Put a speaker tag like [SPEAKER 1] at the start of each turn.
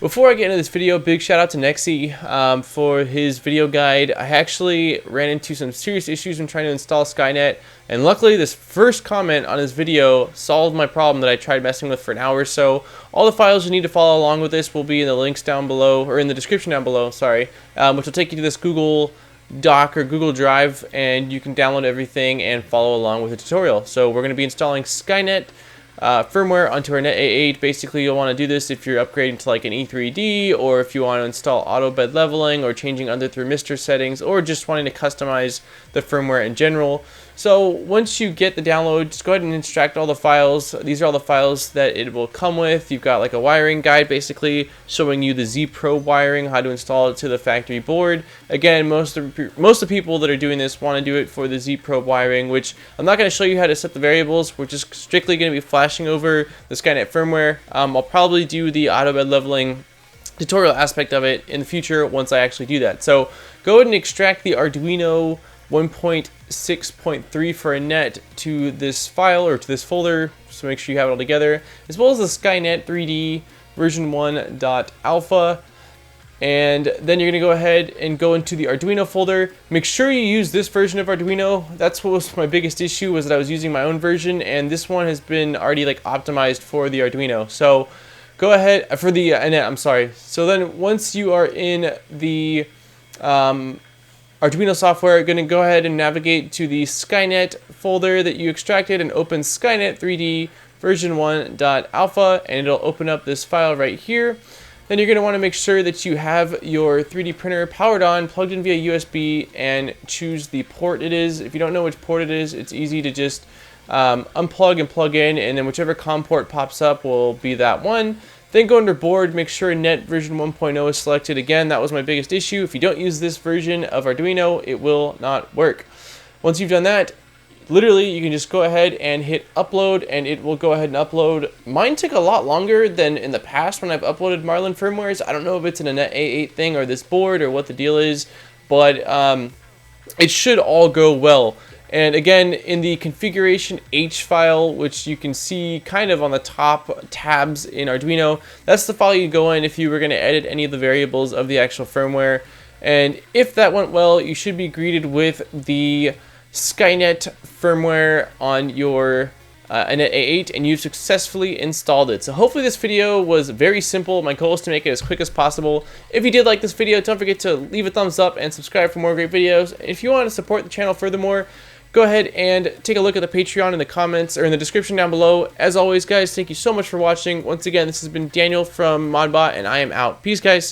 [SPEAKER 1] Before I get into this video, big shout out to Nexi for his video guide. I actually ran into some serious issues when trying to install Skynet, and luckily this first comment on his video solved my problem that I tried messing with for an hour or so. All the files you need to follow along with this will be in the links down below, or in the description down below, sorry, which will take you to this Google Doc or Google Drive, and you can download everything and follow along with the tutorial. So we're going to be installing Skynet firmware onto our Anet A8. Basically, you'll want to do this if you're upgrading to like an E3D, or if you want to install autobed leveling, or changing under thermistor settings, or just wanting to customize the firmware in general. So once you get the download, just go ahead and extract all the files. These are all the files that it will come with. You've got like a wiring guide basically showing you the Z probe wiring, how to install it to the factory board. Again, most of the people that are doing this want to do it for the Z probe wiring, which I'm not going to show you how to set the variables. We're just strictly going to be flashing over the Skynet firmware. I'll probably do the autobed leveling tutorial aspect of it in the future once I actually do that. So go ahead and extract the Arduino 1.6.3 for Anet to this file, or to this folder, so make sure you have it all together, as well as the Skynet 3D version 1.alpha. And then you're going to go ahead and go into the Arduino folder. Make sure you use this version of Arduino. That's what was my biggest issue, was that I was using my own version, and this one has been already like optimized for the Arduino. So go ahead for the Anet, I'm sorry. So then once you are in the Arduino software, you're going to go ahead and navigate to the Skynet folder that you extracted and open Skynet 3D version 1.alpha, and it'll open up this file right here. Then you're going to want to make sure that you have your 3D printer powered on, plugged in via USB, and choose the port it is. If you don't know which port it is, it's easy to just unplug and plug in, and then whichever COM port pops up will be that one. Then go under board, make sure Anet version 1.0 is selected. Again, that was my biggest issue. If you don't use this version of Arduino, it will not work. Once you've done that, literally you can just go ahead and hit upload, and it will go ahead and upload. Mine took a lot longer than in the past when I've uploaded Marlin firmwares. I don't know if it's an Anet A8 thing or this board or what the deal is, but it should all go well. And again, in the configuration H file, which you can see kind of on the top tabs in Arduino, that's the file you go in if you were going to edit any of the variables of the actual firmware. And if that went well, you should be greeted with the Skynet firmware on your Anet A8, and you've successfully installed it. So hopefully this video was very simple. My goal is to make it as quick as possible. If you did like this video, don't forget to leave a thumbs up and subscribe for more great videos. If you want to support the channel furthermore, go ahead and take a look at the Patreon in the comments or in the description down below. As always, guys, thank you so much for watching. Once again, this has been Daniel from Modbot, and I am out. Peace, guys.